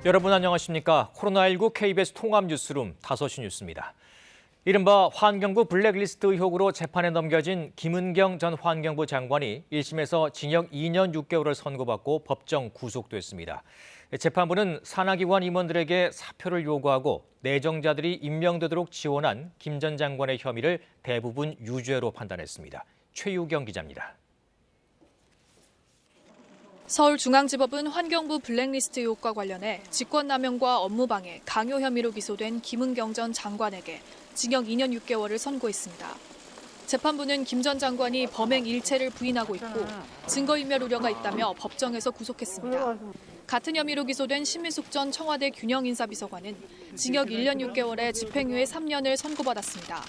여러분 안녕하십니까? 코로나19 KBS 통합뉴스룸 5시 뉴스입니다. 이른바 환경부 블랙리스트 의혹으로 재판에 넘겨진 김은경 전 환경부 장관이 1심에서 징역 2년 6개월을 선고받고 법정 구속됐습니다. 재판부는 산하기관 임원들에게 사표를 요구하고 내정자들이 임명되도록 지원한 김 전 장관의 혐의를 대부분 유죄로 판단했습니다. 최유경 기자입니다. 서울중앙지법은 환경부 블랙리스트 의혹과 관련해 직권남용과 업무방해, 강요 혐의로 기소된 김은경 전 장관에게 징역 2년 6개월을 선고했습니다. 재판부는 김 전 장관이 범행 일체를 부인하고 있고 증거인멸 우려가 있다며 법정에서 구속했습니다. 같은 혐의로 기소된 신미숙 전 청와대 균형인사비서관은 징역 1년 6개월에 집행유예 3년을 선고받았습니다.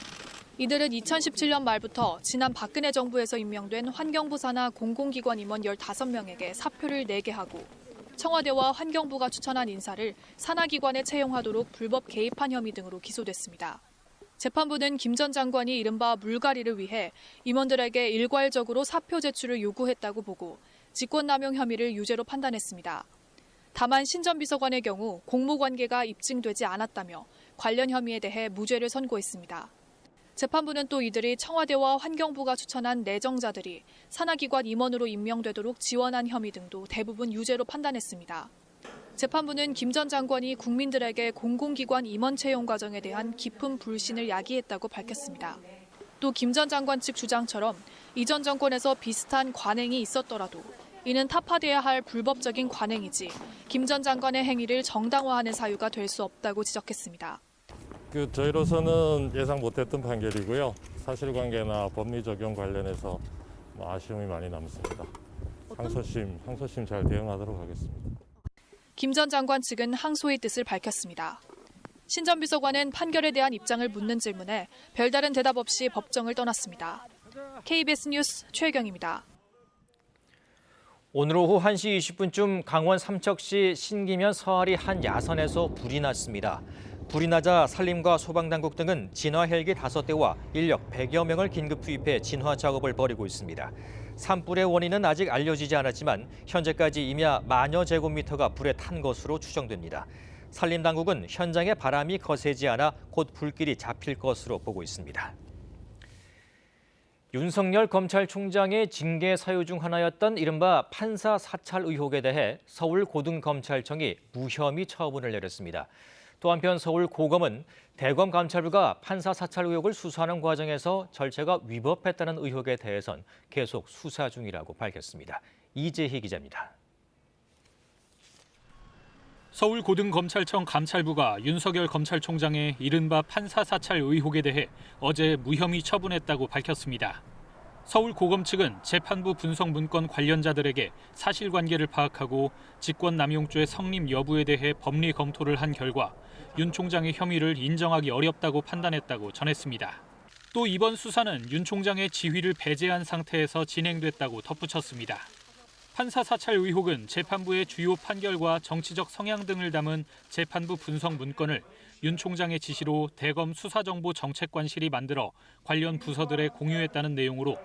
이들은 2017년 말부터 지난 박근혜 정부에서 임명된 환경부 산하 공공기관 임원 15명에게 사표를 내게 하고 청와대와 환경부가 추천한 인사를 산하기관에 채용하도록 불법 개입한 혐의 등으로 기소됐습니다. 재판부는 김 전 장관이 이른바 물갈이를 위해 임원들에게 일괄적으로 사표 제출을 요구했다고 보고 직권남용 혐의를 유죄로 판단했습니다. 다만 신 전 비서관의 경우 공모관계가 입증되지 않았다며 관련 혐의에 대해 무죄를 선고했습니다. 재판부는 또 이들이 청와대와 환경부가 추천한 내정자들이 산하기관 임원으로 임명되도록 지원한 혐의 등도 대부분 유죄로 판단했습니다. 재판부는 김 전 장관이 국민들에게 공공기관 임원 채용 과정에 대한 깊은 불신을 야기했다고 밝혔습니다. 또 김 전 장관 측 주장처럼 이전 정권에서 비슷한 관행이 있었더라도 이는 타파돼야 할 불법적인 관행이지 김 전 장관의 행위를 정당화하는 사유가 될 수 없다고 지적했습니다. 저희로서는 예상 못했던 판결이고요. 사실관계나 법리 적용 관련해서 아쉬움이 많이 남습니다. 항소심 잘 대응하도록 하겠습니다. 김 전 장관 측은 항소의 뜻을 밝혔습니다. 신 전 비서관은 판결에 대한 입장을 묻는 질문에 별다른 대답 없이 법정을 떠났습니다. KBS 뉴스 최경입니다. 오늘 오후 1시 20분쯤 강원 삼척시 신기면 서아리 한 야산에서 불이 났습니다. 불이 나자 산림과 소방당국 등은 진화 헬기 5대와 인력 100여 명을 긴급 투입해 진화 작업을 벌이고 있습니다. 산불의 원인은 아직 알려지지 않았지만 현재까지 임야 만여 제곱미터가 불에 탄 것으로 추정됩니다. 산림당국은 현장에 바람이 거세지 않아 곧 불길이 잡힐 것으로 보고 있습니다. 윤석열 검찰총장의 징계 사유 중 하나였던 이른바 판사 사찰 의혹에 대해 서울고등검찰청이 무혐의 처분을 내렸습니다. 또 한편 서울고검은 대검감찰부가 판사 사찰 의혹을 수사하는 과정에서 절차가 위법했다는 의혹에 대해선 계속 수사 중이라고 밝혔습니다. 이재희 기자입니다. 서울고등검찰청 감찰부가 윤석열 검찰총장의 이른바 판사 사찰 의혹에 대해 어제 무혐의 처분했다고 밝혔습니다. 서울고검 측은 재판부 분석 문건 관련자들에게 사실관계를 파악하고 직권남용죄 성립 여부에 대해 법리 검토를 한 결과 윤 총장의 혐의를 인정하기 어렵다고 판단했다고 전했습니다. 또 이번 수사는 윤 총장의 지휘를 배제한 상태에서 진행됐다고 덧붙였습니다. 판사 사찰 의혹은 재판부의 주요 판결과 정치적 성향 등을 담은 재판부 분석 문건을 윤 총장의 지시로 대검 수사정보정책관실이 만들어 관련 부서들에 공유했다는 내용으로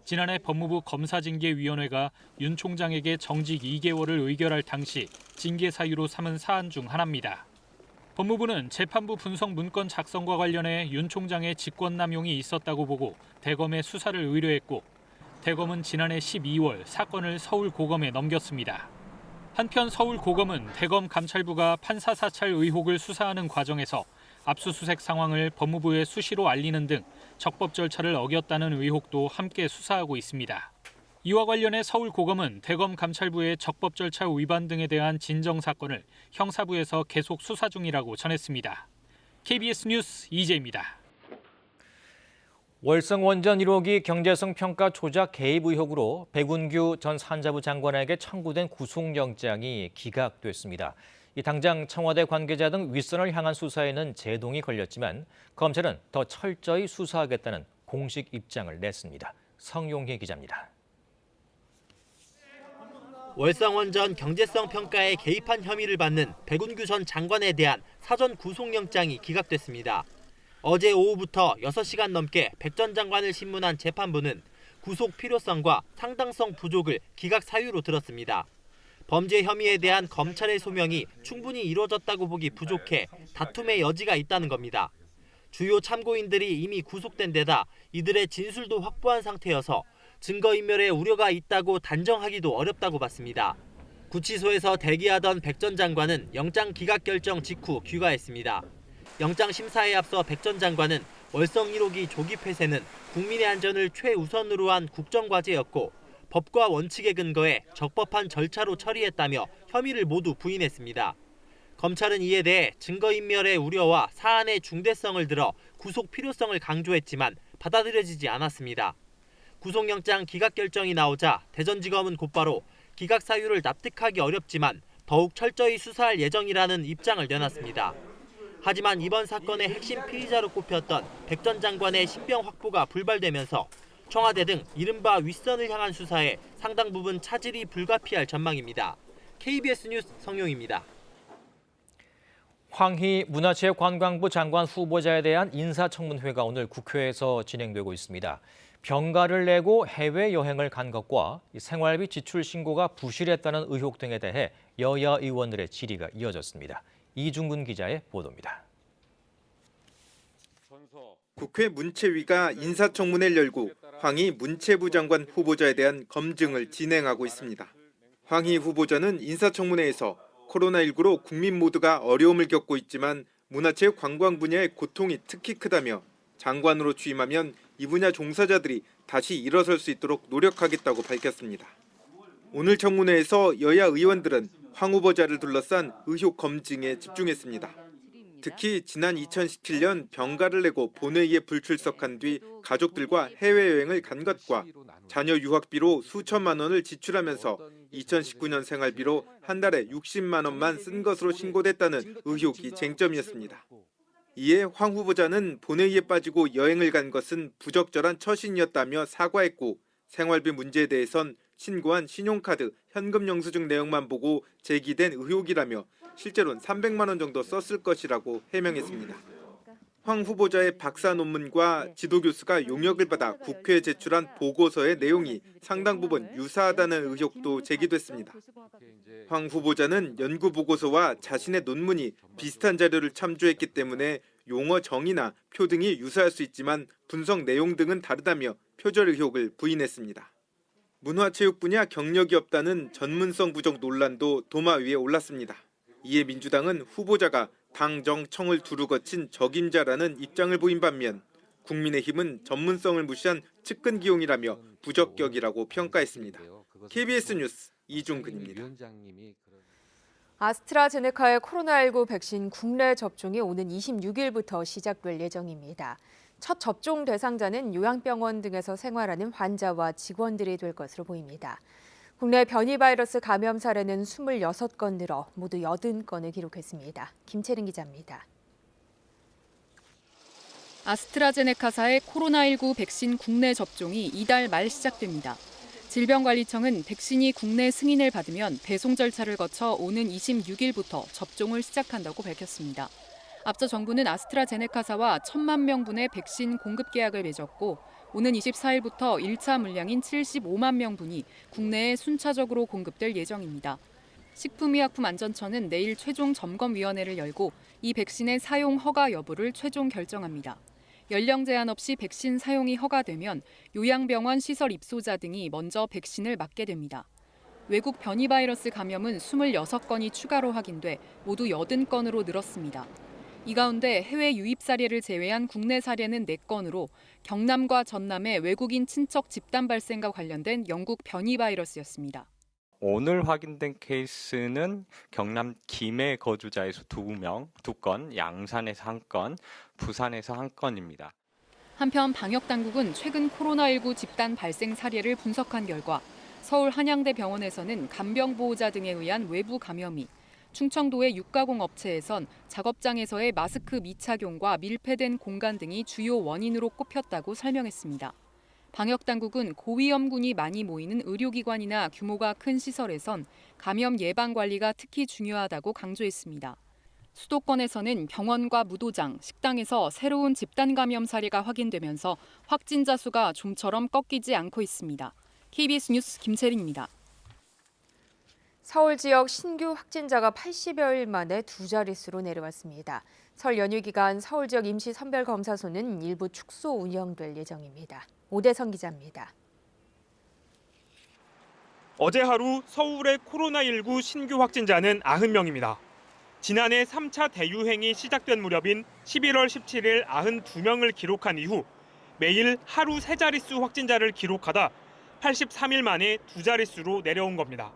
지난해 법무부 검사징계위원회가 윤 총장에게 정직 2개월을 의결할 당시 징계 사유로 삼은 사안 중 하나입니다. 법무부는 재판부 분석 문건 작성과 관련해 윤 총장의 직권남용이 있었다고 보고 대검에 수사를 의뢰했고 대검은 지난해 12월 사건을 서울고검에 넘겼습니다. 한편 서울고검은 대검 감찰부가 판사 사찰 의혹을 수사하는 과정에서 압수수색 상황을 법무부에 수시로 알리는 등 적법 절차를 어겼다는 의혹도 함께 수사하고 있습니다. 이와 관련해 서울고검은 대검 감찰부의 적법 절차 위반 등에 대한 진정 사건을 형사부에서 계속 수사 중이라고 전했습니다. KBS 뉴스 이재입니다. 월성 원전 1호기 경제성 평가 조작 개입 의혹으로 백운규 전 산자부 장관에게 청구된 구속영장이 기각됐습니다. 당장 청와대 관계자 등 윗선을 향한 수사에는 제동이 걸렸지만 검찰은 더 철저히 수사하겠다는 공식 입장을 냈습니다. 성용희 기자입니다. 월성원전 경제성 평가에 개입한 혐의를 받는 백운규 전 장관에 대한 사전 구속영장이 기각됐습니다. 어제 오후부터 6시간 넘게 백 전 장관을 신문한 재판부는 구속 필요성과 상당성 부족을 기각 사유로 들었습니다. 범죄 혐의에 대한 검찰의 소명이 충분히 이루어졌다고 보기 부족해 다툼의 여지가 있다는 겁니다. 주요 참고인들이 이미 구속된 데다 이들의 진술도 확보한 상태여서 증거인멸의 우려가 있다고 단정하기도 어렵다고 봤습니다. 구치소에서 대기하던 백 전 장관은 영장 기각 결정 직후 귀가했습니다. 영장 심사에 앞서 백 전 장관은 월성 1호기 조기 폐쇄는 국민의 안전을 최우선으로 한 국정과제였고 법과 원칙에 근거해 적법한 절차로 처리했다며 혐의를 모두 부인했습니다. 검찰은 이에 대해 증거인멸의 우려와 사안의 중대성을 들어 구속 필요성을 강조했지만 받아들여지지 않았습니다. 구속영장 기각 결정이 나오자 대전지검은 곧바로 기각 사유를 납득하기 어렵지만 더욱 철저히 수사할 예정이라는 입장을 내놨습니다. 하지만 이번 사건의 핵심 피의자로 꼽혔던 백 전 장관의 신병 확보가 불발되면서 청와대 등 이른바 윗선을 향한 수사에 상당 부분 차질이 불가피할 전망입니다. KBS 뉴스 성용입니다. 황희 문화체육관광부 장관 후보자에 대한 인사청문회가 오늘 국회에서 진행되고 있습니다. 병가를 내고 해외여행을 간 것과 생활비 지출 신고가 부실했다는 의혹 등에 대해 여야 의원들의 질의가 이어졌습니다. 이중근 기자의 보도입니다. 국회 문체위가 인사청문회를 열고 황희 문체부 장관 후보자에 대한 검증을 진행하고 있습니다. 황희 후보자는 인사청문회에서 코로나19로 국민 모두가 어려움을 겪고 있지만 문화체육 관광 분야의 고통이 특히 크다며 장관으로 취임하면 이 분야 종사자들이 다시 일어설 수 있도록 노력하겠다고 밝혔습니다. 오늘 청문회에서 여야 의원들은 황 후보자를 둘러싼 의혹 검증에 집중했습니다. 특히 지난 2017년 병가를 내고 본회의에 불출석한 뒤 가족들과 해외여행을 간 것과 자녀 유학비로 수천만 원을 지출하면서 2019년 생활비로 한 달에 60만 원만 쓴 것으로 신고됐다는 의혹이 쟁점이었습니다. 이에 황 후보자는 본회의에 빠지고 여행을 간 것은 부적절한 처신이었다며 사과했고 생활비 문제에 대해선 신고한 신용카드, 현금 영수증 내용만 보고 제기된 의혹이라며 실제로는 300만 원 정도 썼을 것이라고 해명했습니다. 황 후보자의 박사 논문과 지도 교수가 용역을 받아 국회에 제출한 보고서의 내용이 상당 부분 유사하다는 의혹도 제기됐습니다. 황 후보자는 연구 보고서와 자신의 논문이 비슷한 자료를 참조했기 때문에 용어 정의나 표 등이 유사할 수 있지만 분석 내용 등은 다르다며 표절 의혹을 부인했습니다. 문화체육 분야 경력이 없다는 전문성 부족 논란도 도마 위에 올랐습니다. 이에 민주당은 후보자가 당정청을 두루 거친 적임자라는 입장을 보인 반면 국민의힘은 전문성을 무시한 측근 기용이라며 부적격이라고 평가했습니다. KBS 뉴스 이중근입니다. 아스트라제네카의 코로나19 백신 국내 접종이 오는 26일부터 시작될 예정입니다. 첫 접종 대상자는 요양병원 등에서 생활하는 환자와 직원들이 될 것으로 보입니다. 국내 변이 바이러스 감염 사례는 26건 늘어 모두 80건을 기록했습니다. 김채린 기자입니다. 아스트라제네카사의 코로나19 백신 국내 접종이 이달 말 시작됩니다. 질병관리청은 백신이 국내 승인을 받으면 배송 절차를 거쳐 오는 26일부터 접종을 시작한다고 밝혔습니다. 앞서 정부는 아스트라제네카사와 1,000만 명분의 백신 공급 계약을 맺었고 오는 24일부터 1차 물량인 75만 명분이 국내에 순차적으로 공급될 예정입니다. 식품의약품안전처는 내일 최종 점검위원회를 열고 이 백신의 사용 허가 여부를 최종 결정합니다. 연령 제한 없이 백신 사용이 허가되면 요양병원 시설 입소자 등이 먼저 백신을 맞게 됩니다. 외국 변이 바이러스 감염은 26건이 추가로 확인돼 모두 80건으로 늘었습니다. 이 가운데 해외 유입 사례를 제외한 국내 사례는 4건으로 경남과 전남의 외국인 친척 집단 발생과 관련된 영국 변이 바이러스였습니다. 오늘 확인된 케이스는 경남 김해 거주자에서 2명, 2건, 양산에서 1건, 부산에서 1건입니다. 한편 방역당국은 최근 코로나19 집단 발생 사례를 분석한 결과 서울 한양대 병원에서는 간병보호자 등에 의한 외부 감염이, 충청도의 육가공 업체에선 작업장에서의 마스크 미착용과 밀폐된 공간 등이 주요 원인으로 꼽혔다고 설명했습니다. 방역당국은 고위험군이 많이 모이는 의료기관이나 규모가 큰 시설에선 감염 예방 관리가 특히 중요하다고 강조했습니다. 수도권에서는 병원과 무도장, 식당에서 새로운 집단 감염 사례가 확인되면서 확진자 수가 좀처럼 꺾이지 않고 있습니다. KBS 뉴스 김채린입니다. 서울 지역 신규 확진자가 80여일 만에 두 자릿수로 내려왔습니다. 설 연휴 기간 서울 지역 임시 선별 검사소는 일부 축소 운영될 예정입니다. 오대성 기자입니다. 어제 하루 서울의 코로나19 신규 확진자는 90명입니다. 지난해 3차 대유행이 시작된 무렵인 11월 17일 92명을 기록한 이후 매일 하루 세 자릿수 확진자를 기록하다 83일 만에 두 자릿수로 내려온 겁니다.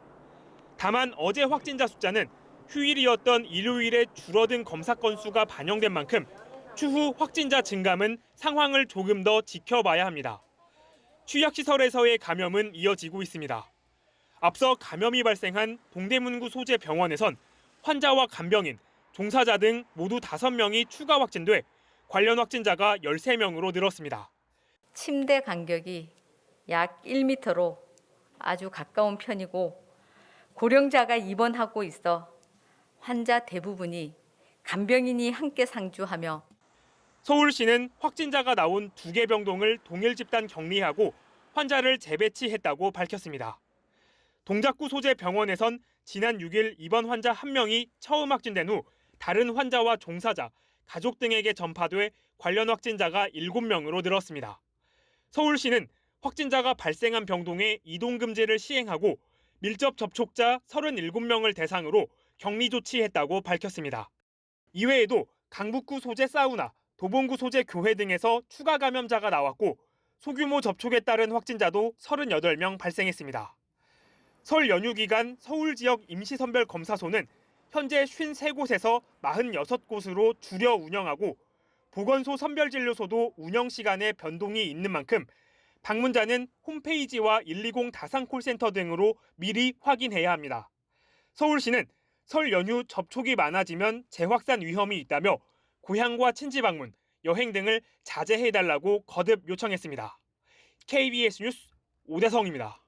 다만 어제 확진자 숫자는 휴일이었던 일요일에 줄어든 검사 건수가 반영된 만큼 추후 확진자 증감은 상황을 조금 더 지켜봐야 합니다. 취약시설에서의 감염은 이어지고 있습니다. 앞서 감염이 발생한 동대문구 소재 병원에선 환자와 간병인, 종사자 등 모두 5명이 추가 확진돼 관련 확진자가 13명으로 늘었습니다. 침대 간격이 약 1m로 아주 가까운 편이고 고령자가 입원하고 있어 환자 대부분이 간병인이 함께 상주하며 서울시는 확진자가 나온 2개 병동을 동일 집단 격리하고 환자를 재배치했다고 밝혔습니다. 동작구 소재 병원에선 지난 6일 입원 환자 1명이 처음 확진된 후 다른 환자와 종사자, 가족 등에게 전파돼 관련 확진자가 7명으로 늘었습니다. 서울시는 확진자가 발생한 병동에 이동 금지를 시행하고 밀접 접촉자 37명을 대상으로 격리 조치했다고 밝혔습니다. 이외에도 강북구 소재 사우나, 도봉구 소재 교회 등에서 추가 감염자가 나왔고 소규모 접촉에 따른 확진자도 38명 발생했습니다. 설 연휴 기간 서울 지역 임시선별 검사소는 현재 53곳에서 46곳으로 줄여 운영하고 보건소 선별진료소도 운영 시간에 변동이 있는 만큼 방문자는 홈페이지와 120 다산콜센터 등으로 미리 확인해야 합니다. 서울시는 설 연휴 접촉이 많아지면 재확산 위험이 있다며 고향과 친지 방문, 여행 등을 자제해달라고 거듭 요청했습니다. KBS 뉴스 오대성입니다.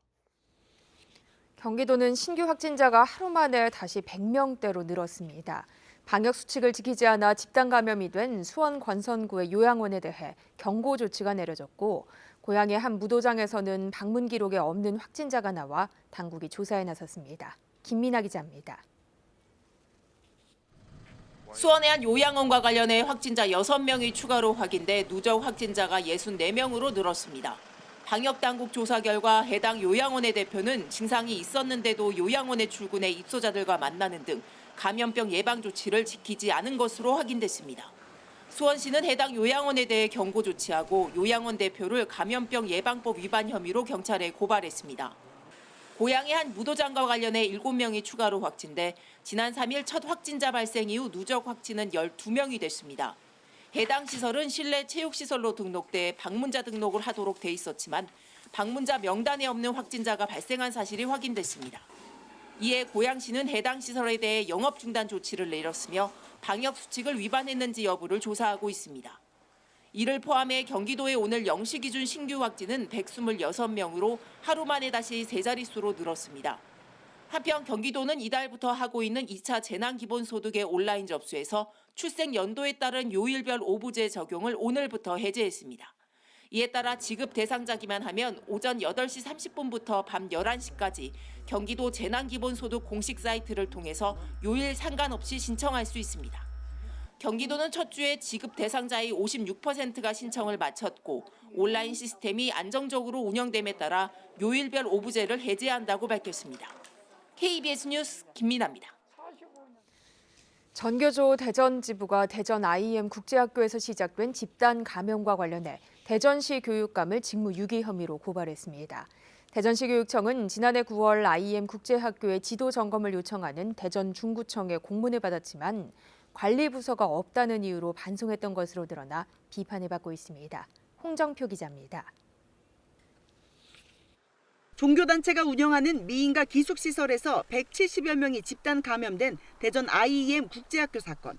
경기도는 신규 확진자가 하루 만에 다시 100명대로 늘었습니다. 방역 수칙을 지키지 않아 집단 감염이 된 수원 권선구의 요양원에 대해 경고 조치가 내려졌고 고향의 한 무도장에서는 방문 기록에 없는 확진자가 나와 당국이 조사에 나섰습니다. 김민아 기자입니다. 수원의 한 요양원과 관련해 확진자 6명이 추가로 확인돼 누적 확진자가 64명으로 늘었습니다. 방역당국 조사 결과 해당 요양원의 대표는 증상이 있었는데도 요양원에 출근해 입소자들과 만나는 등 감염병 예방 조치를 지키지 않은 것으로 확인됐습니다. 수원시는 해당 요양원에 대해 경고 조치하고 요양원 대표를 감염병 예방법 위반 혐의로 경찰에 고발했습니다. 고향의 한 무도장과 관련해 7명이 추가로 확진돼 지난 3일 첫 확진자 발생 이후 누적 확진은 12명이 됐습니다. 해당 시설은 실내 체육시설로 등록돼 방문자 등록을 하도록 돼 있었지만 방문자 명단에 없는 확진자가 발생한 사실이 확인됐습니다. 이에 고양시는 해당 시설에 대해 영업 중단 조치를 내렸으며 방역 수칙을 위반했는지 여부를 조사하고 있습니다. 이를 포함해 경기도의 오늘 0시 기준 신규 확진은 126명으로 하루 만에 다시 세 자릿수로 늘었습니다. 한편 경기도는 이달부터 하고 있는 2차 재난기본소득의 온라인 접수에서 출생 연도에 따른 요일별 오부제 적용을 오늘부터 해제했습니다. 이에 따라 지급 대상자기만 하면 오전 8시 30분부터 밤 11시까지 경기도 재난기본소득 공식 사이트를 통해서 요일 상관없이 신청할 수 있습니다. 경기도는 첫 주에 지급 대상자의 56%가 신청을 마쳤고 온라인 시스템이 안정적으로 운영됨에 따라 요일별 오부제를 해제한다고 밝혔습니다. KBS 뉴스 김민아입니다. 전교조 대전지부가 대전 IEM 국제학교에서 시작된 집단 감염과 관련해 대전시 교육감을 직무유기 혐의로 고발했습니다. 대전시 교육청은 지난해 9월 IEM 국제학교의 지도 점검을 요청하는 대전 중구청의 공문을 받았지만 관리부서가 없다는 이유로 반송했던 것으로 드러나 비판을 받고 있습니다. 홍정표 기자입니다. 종교단체가 운영하는 미인가 기숙시설에서 170여 명이 집단 감염된 대전 IEM 국제학교 사건.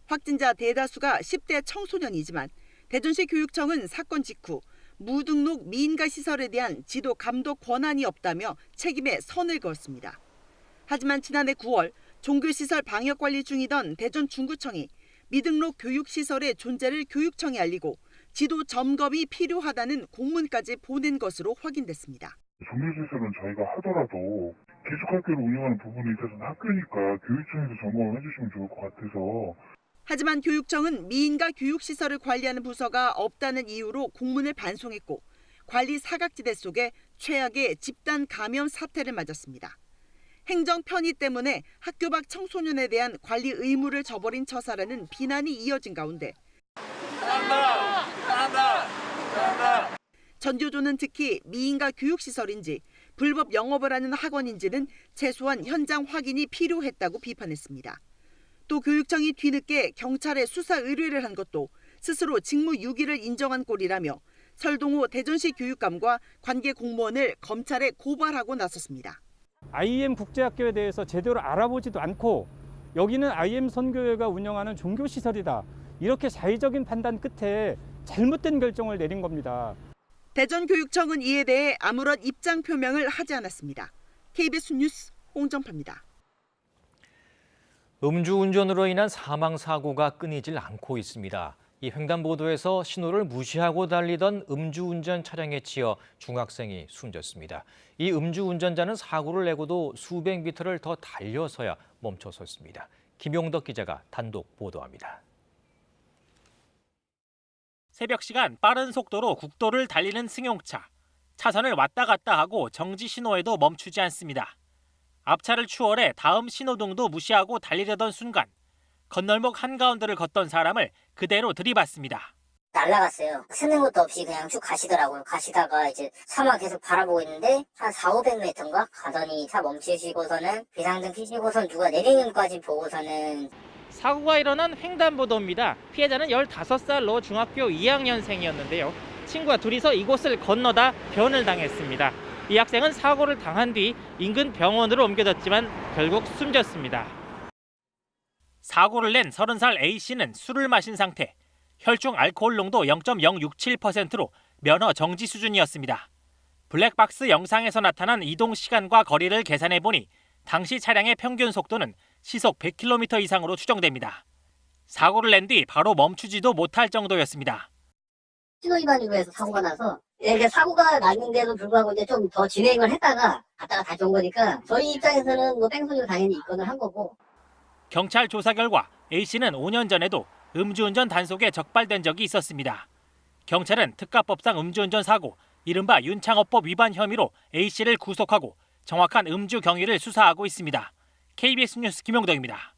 확진자 대다수가 10대 청소년이지만 대전시 교육청은 사건 직후 무등록 미인가 시설에 대한 지도 감독 권한이 없다며 책임에 선을 그었습니다. 하지만 지난해 9월 종교시설 방역관리 중이던 대전 중구청이 미등록 교육시설의 존재를 교육청에 알리고 지도 점검이 필요하다는 공문까지 보낸 것으로 확인됐습니다. 종교시설은 저희가 하더라도 기숙학교를 운영하는 부분에 있어서는 학교니까 교육청에서 점검을 해주시면 좋을 것 같아서. 하지만 교육청은 미인가 교육시설을 관리하는 부서가 없다는 이유로 공문을 반송했고 관리 사각지대 속에 최악의 집단 감염 사태를 맞았습니다. 행정 편의 때문에 학교 밖 청소년에 대한 관리 의무를 저버린 처사라는 비난이 이어진 가운데 전교조는 특히 미인가 교육시설인지 불법 영업을 하는 학원인지는 최소한 현장 확인이 필요했다고 비판했습니다. 또 교육청이 뒤늦게 경찰에 수사 의뢰를 한 것도 스스로 직무유기를 인정한 꼴이라며 설동호 대전시 교육감과 관계 공무원을 검찰에 고발하고 나섰습니다. IM 국제학교에 대해서 제대로 알아보지도 않고 여기는 IM 선교회가 운영하는 종교시설이다. 이렇게 자의적인 판단 끝에 잘못된 결정을 내린 겁니다. 대전교육청은 이에 대해 아무런 입장 표명을 하지 않았습니다. KBS 뉴스 홍정파입니다. 음주운전으로 인한 사망사고가 끊이질 않고 있습니다. 이 횡단보도에서 신호를 무시하고 달리던 음주운전 차량에 치여 중학생이 숨졌습니다. 이 음주운전자는 사고를 내고도 수백 미터를 더 달려서야 멈춰섰습니다. 김용덕 기자가 단독 보도합니다. 새벽 시간 빠른 속도로 국도를 달리는 승용차. 차선을 왔다 갔다 하고 정지 신호에도 멈추지 않습니다. 앞차를 추월해 다음 신호등도 무시하고 달리려던 순간 건널목 한가운데를 걷던 사람을 그대로 들이받습니다. 날아갔어요. 쓰는 것도 없이 그냥 쭉 가시더라고요. 가시다가 이제 차만 계속 바라보고 있는데 한 400~500m인가 가더니 차 멈추시고서는 비상등 켜시고선 누가 내리는 것까지 보고서는. 사고가 일어난 횡단보도입니다. 피해자는 15살로 중학교 2학년생이었는데요. 친구와 둘이서 이곳을 건너다 변을 당했습니다. 이 학생은 사고를 당한 뒤 인근 병원으로 옮겨졌지만 결국 숨졌습니다. 사고를 낸 30살 A씨는 술을 마신 상태, 혈중 알코올 농도 0.067%로 면허 정지 수준이었습니다. 블랙박스 영상에서 나타난 이동 시간과 거리를 계산해 보니 당시 차량의 평균 속도는 시속 100km 이상으로 추정됩니다. 사고를 낸 뒤 바로 멈추지도 못할 정도였습니다. 신호위반으로 해서 사고가 나서 이게 사고가 났는데도 불구하고 이제 좀 더 진행을 했다가 갔다가 다시 온 거니까 저희 입장에서는 뭐 뺑소니로 당연히 입건을 한 거고. 경찰 조사 결과 A씨는 5년 전에도 음주운전 단속에 적발된 적이 있었습니다. 경찰은 특가법상 음주운전 사고, 이른바 윤창호법 위반 혐의로 A씨를 구속하고 정확한 음주 경위를 수사하고 있습니다. KBS 뉴스 김용덕입니다.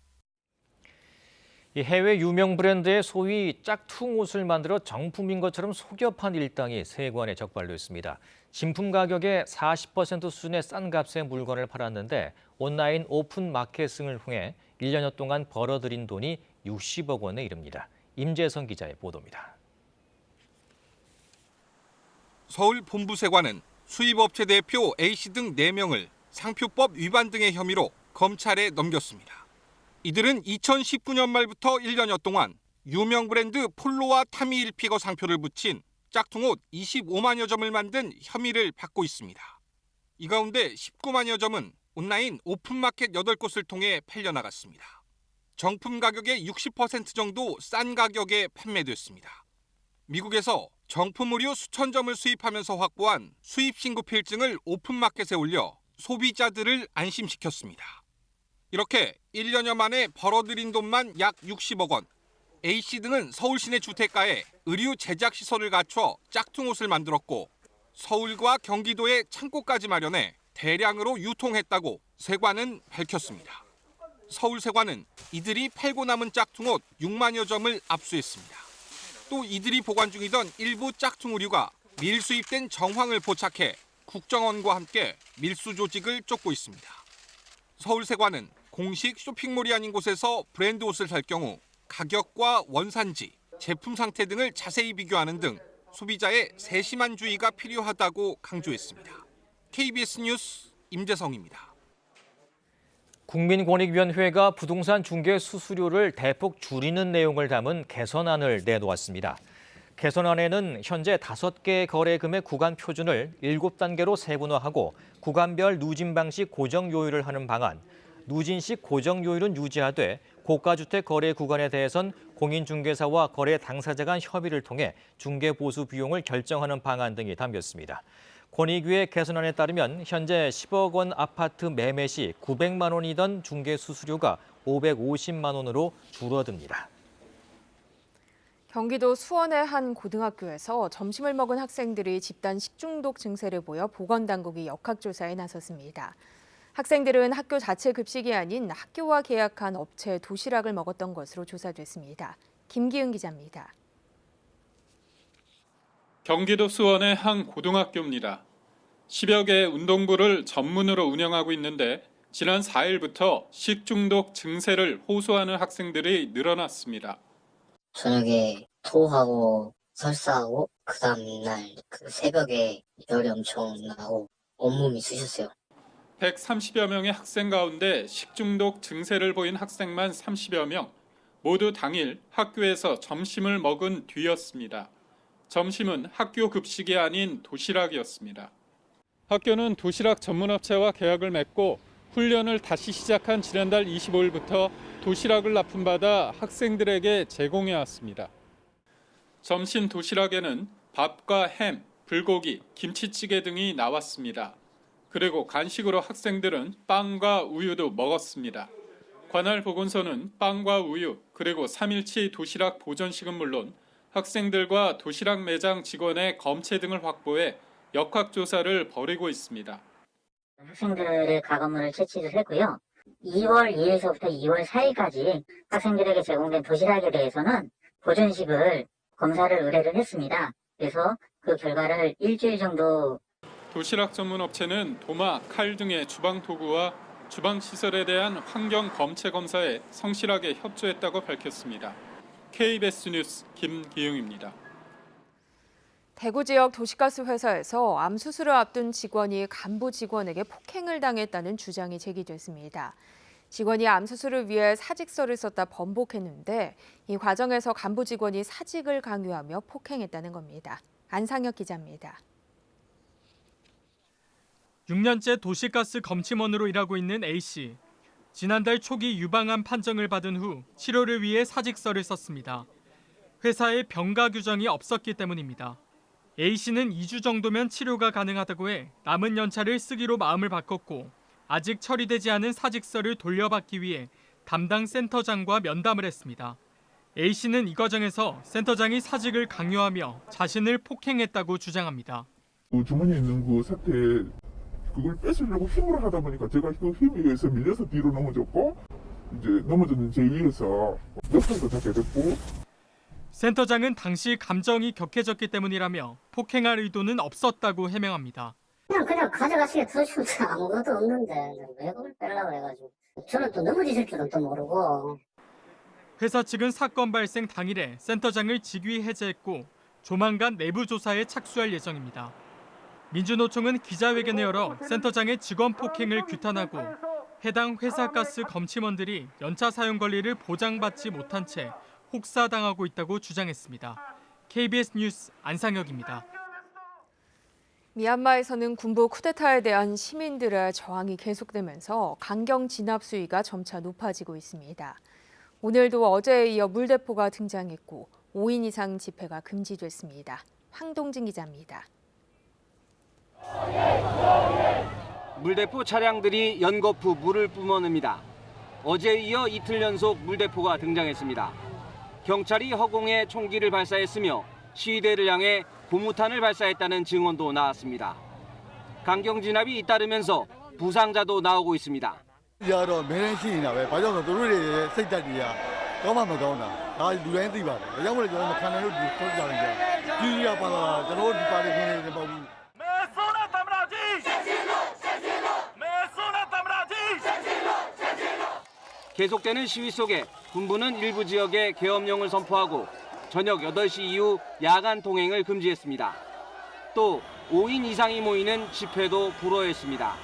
해외 유명 브랜드의 소위 짝퉁 옷을 만들어 정품인 것처럼 속여 판 일당이 세관에 적발됐습니다. 진품 가격의 40% 수준의 싼 값의 물건을 팔았는데 온라인 오픈 마케팅을 통해 1년여 동안 벌어들인 돈이 60억 원에 이릅니다. 임재성 기자의 보도입니다. 서울 본부세관은 수입업체 대표 A씨 등 4명을 상표법 위반 등의 혐의로 검찰에 넘겼습니다. 이들은 2019년 말부터 1년여 동안 유명 브랜드 폴로와 타미 일피거 상표를 붙인 짝퉁옷 25만여 점을 만든 혐의를 받고 있습니다. 이 가운데 19만여 점은 온라인 오픈마켓 8곳을 통해 팔려나갔습니다. 정품 가격의 60% 정도 싼 가격에 판매됐습니다. 미국에서 정품 의류 수천 점을 수입하면서 확보한 수입 신고 필증을 오픈마켓에 올려 소비자들을 안심시켰습니다. 이렇게 1년여 만에 벌어들인 돈만 약 60억 원. A씨 등은 서울 시내 주택가에 의류 제작 시설을 갖춰 짝퉁 옷을 만들었고 서울과 경기도에 창고까지 마련해 대량으로 유통했다고 세관은 밝혔습니다. 서울세관은 이들이 팔고 남은 짝퉁 옷 6만여 점을 압수했습니다. 또 이들이 보관 중이던 일부 짝퉁 의류가 밀수입된 정황을 포착해 국정원과 함께 밀수 조직을 쫓고 있습니다. 서울세관은 공식 쇼핑몰이 아닌 곳에서 브랜드 옷을 살 경우 가격과 원산지, 제품 상태 등을 자세히 비교하는 등 소비자의 세심한 주의가 필요하다고 강조했습니다. KBS 뉴스 임재성입니다. 국민권익위원회가 부동산 중개 수수료를 대폭 줄이는 내용을 담은 개선안을 내놓았습니다. 개선안에는 현재 5개의 거래 금액 구간 표준을 7단계로 세분화하고 구간별 누진 방식 고정 요율을 하는 방안, 누진식 고정 요율은 유지하되 고가주택 거래 구간에 대해선 공인중개사와 거래 당사자 간 협의를 통해 중개 보수 비용을 결정하는 방안 등이 담겼습니다. 권익위의 개선안에 따르면 현재 10억 원 아파트 매매 시 900만 원이던 중개 수수료가 550만 원으로 줄어듭니다. 경기도 수원의 한 고등학교에서 점심을 먹은 학생들이 집단 식중독 증세를 보여 보건당국이 역학조사에 나섰습니다. 학생들은 학교 자체 급식이 아닌 학교와 계약한 업체 도시락을 먹었던 것으로 조사됐습니다. 김기은 기자입니다. 경기도 수원의 한 고등학교입니다. 10여 개의 운동부를 전문으로 운영하고 있는데 지난 4일부터 식중독 증세를 호소하는 학생들이 늘어났습니다. 저녁에 토하고 설사하고 그 다음날 새벽에 열이 엄청 나고 온몸이 쑤셨어요. 130여 명의 학생 가운데 식중독 증세를 보인 학생만 30여 명, 모두 당일 학교에서 점심을 먹은 뒤였습니다. 점심은 학교 급식이 아닌 도시락이었습니다. 학교는 도시락 전문업체와 계약을 맺고 훈련을 다시 시작한 지난달 25일부터 도시락을 납품받아 학생들에게 제공해왔습니다. 점심 도시락에는 밥과 햄, 불고기, 김치찌개 등이 나왔습니다. 그리고 간식으로 학생들은 빵과 우유도 먹었습니다. 관할 보건소는 빵과 우유 그리고 3일치 도시락 보존식은 물론 학생들과 도시락 매장 직원의 검체 등을 확보해 역학조사를 벌이고 있습니다. 학생들의 가건물을 채취를 했고요. 2월 2일서부터 2월 4일까지 학생들에게 제공된 도시락에 대해서는 보존식을 검사를 의뢰를 했습니다. 그래서 그 결과를 일주일 정도 도시락 전문 업체는 도마, 칼 등의 주방 도구와 주방 시설에 대한 환경 검체 검사에 성실하게 협조했다고 밝혔습니다. KBS 뉴스 김기웅입니다. 대구 지역 도시가스 회사에서 암 수술을 앞둔 직원이 간부 직원에게 폭행을 당했다는 주장이 제기됐습니다. 직원이 암 수술을 위해 사직서를 썼다 번복했는데 이 과정에서 간부 직원이 사직을 강요하며 폭행했다는 겁니다. 안상혁 기자입니다. 6년째 도시가스 검침원으로 일하고 있는 A씨. 지난달 초기 유방암 판정을 받은 후 치료를 위해 사직서를 썼습니다. 회사에 병가 규정이 없었기 때문입니다. A씨는 2주 정도면 치료가 가능하다고 해 남은 연차를 쓰기로 마음을 바꿨고 아직 처리되지 않은 사직서를 돌려받기 위해 담당 센터장과 면담을 했습니다. A씨는 이 과정에서 센터장이 사직을 강요하며 자신을 폭행했다고 주장합니다. 주머니에 있는 그 사태 그걸 뺏으려고 힘으로 하다 보니까 제가 그 힘에 의해서 밀려서 뒤로 넘어졌고 이제 넘어졌는 제 위에서 멱살도 잡게 됐고 센터장은 당시 감정이 격해졌기 때문이라며 폭행할 의도는 없었다고 해명합니다. 그냥 가져가시게 두시면 아무것도 없는데 왜 그걸 빼려고 해가지고 저는 또 넘어지실 줄은 또 모르고. 회사 측은 사건 발생 당일에 센터장을 직위 해제했고 조만간 내부 조사에 착수할 예정입니다. 민주노총은 기자회견을 열어 센터장의 직원 폭행을 규탄하고 해당 회사 가스 검침원들이 연차 사용 권리를 보장받지 못한 채 혹사당하고 있다고 주장했습니다. KBS 뉴스 안상혁입니다. 미얀마에서는 군부 쿠데타에 대한 시민들의 저항이 계속되면서 강경 진압 수위가 점차 높아지고 있습니다. 오늘도 어제에 이어 물대포가 등장했고 5인 이상 집회가 금지됐습니다. 황동진 기자입니다. 물대포 차량들이 연거푸 물을 뿜어냅니다. 어제에 이어 이틀 연속 물대포가 등장했습니다. 경찰이 허공에 총기를 발사했으며 시위대를 향해 고무탄을 발사했다는 증언도 나왔습니다. 강경 진압이 잇따르면서 부상자도 나오고 있습니다. 계속되는 시위 속에 군부는 일부 지역에 계엄령을 선포하고 저녁 8시 이후 야간 통행을 금지했습니다. 또 5인 이상이 모이는 집회도 불허했습니다.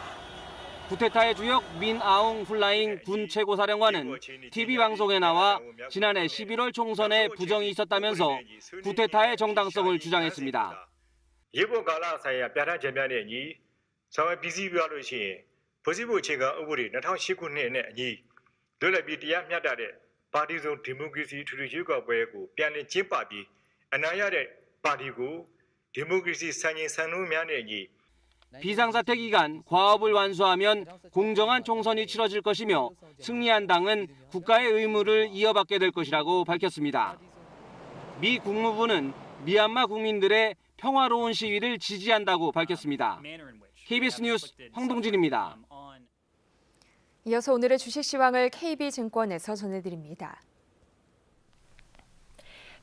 쿠데타의 주역 민 아웅 훌라잉 군 최고사령관은 TV 방송에 나와 지난해 11월 총선에 부정이 있었다면서 쿠데타의 정당성을 주장했습니다. 파티송 디모크라시 투르지가 보이고ပြန်လည် ကျင်းပပြီး အနိုင်ရတဲ့ ပါတီကို ဒီမိုကရေစီစံချိန်စံနှုန်းများနဲ့ 비상사태 기간 과업을 완수하면 공정한 총선이 치러질 것이며 승리한 당은 국가의 의무를 이어받게 될 것이라고 밝혔습니다. 미 국무부는 미얀마 국민들의 평화로운 시위를 지지한다고 밝혔습니다. KBS 뉴스 황동진입니다. 이어서 오늘의 주식 시황을 KB증권에서 전해드립니다.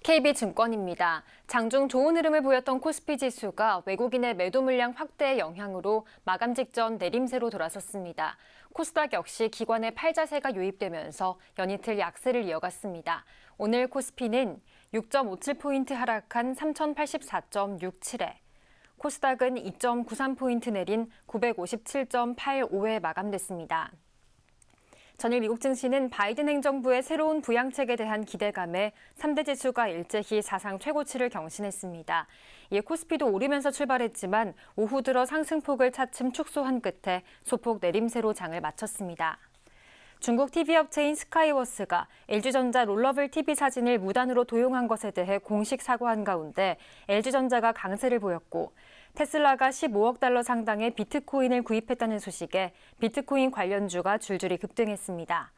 KB증권입니다. 장중 좋은 흐름을 보였던 코스피 지수가 외국인의 매도 물량 확대의 영향으로 마감 직전 내림세로 돌아섰습니다. 코스닥 역시 기관의 팔자세가 유입되면서 연이틀 약세를 이어갔습니다. 오늘 코스피는 6.57포인트 하락한 3084.67에, 코스닥은 2.93포인트 내린 957.85에 마감됐습니다. 전일 미국 증시는 바이든 행정부의 새로운 부양책에 대한 기대감에 3대 지수가 일제히 사상 최고치를 경신했습니다. 이에 코스피도 오르면서 출발했지만 오후 들어 상승폭을 차츰 축소한 끝에 소폭 내림세로 장을 마쳤습니다. 중국 TV 업체인 스카이워스가 LG전자 롤러블 TV 사진을 무단으로 도용한 것에 대해 공식 사과한 가운데 LG전자가 강세를 보였고, 테슬라가 15억 달러 상당의 비트코인을 구입했다는 소식에 비트코인 관련주가 줄줄이 급등했습니다.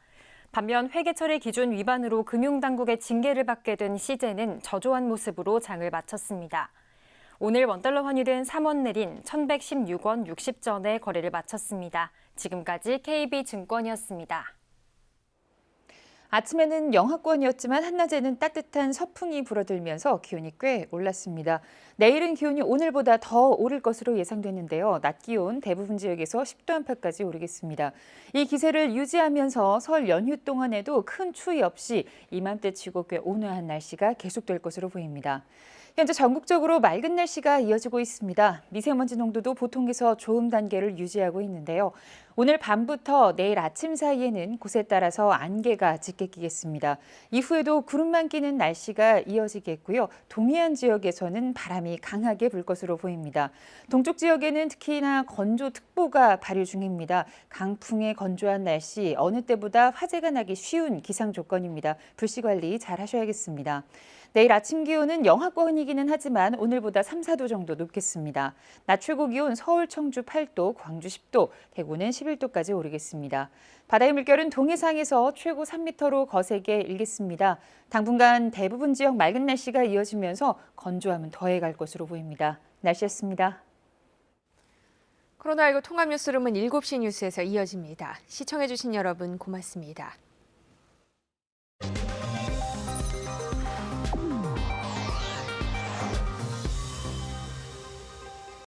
반면 회계 처리 기준 위반으로 금융당국의 징계를 받게 된 CJ는 저조한 모습으로 장을 마쳤습니다. 오늘 원달러 환율은 3원 내린 1,116원 60전에 거래를 마쳤습니다. 지금까지 KB증권이었습니다. 아침에는 영하권이었지만 한낮에는 따뜻한 서풍이 불어들면서 기온이 꽤 올랐습니다. 내일은 기온이 오늘보다 더 오를 것으로 예상되는데요. 낮 기온 대부분 지역에서 10도 안팎까지 오르겠습니다. 이 기세를 유지하면서 설 연휴 동안에도 큰 추위 없이 이맘때치고 꽤 온화한 날씨가 계속될 것으로 보입니다. 현재 전국적으로 맑은 날씨가 이어지고 있습니다. 미세먼지 농도도 보통에서 좋음 단계를 유지하고 있는데요. 오늘 밤부터 내일 아침 사이에는 곳에 따라서 안개가 짙게 끼겠습니다. 이후에도 구름만 끼는 날씨가 이어지겠고요. 동해안 지역에서는 바람이 강하게 불 것으로 보입니다. 동쪽 지역에는 특히나 건조특보가 발효 중입니다. 강풍의 건조한 날씨, 어느 때보다 화재가 나기 쉬운 기상 조건입니다. 불씨 관리 잘 하셔야겠습니다. 내일 아침 기온은 영하권이기는 하지만 오늘보다 3, 4도 정도 높겠습니다. 낮 최고 기온 서울, 청주 8도, 광주 10도, 대구는 11도까지 오르겠습니다. 바다의 물결은 동해상에서 최고 3m로 거세게 일겠습니다. 당분간 대부분 지역 맑은 날씨가 이어지면서 건조함은 더해갈 것으로 보입니다. 날씨였습니다. 코로나19 통합 뉴스룸은 7시 뉴스에서 이어집니다. 시청해주신 여러분 고맙습니다.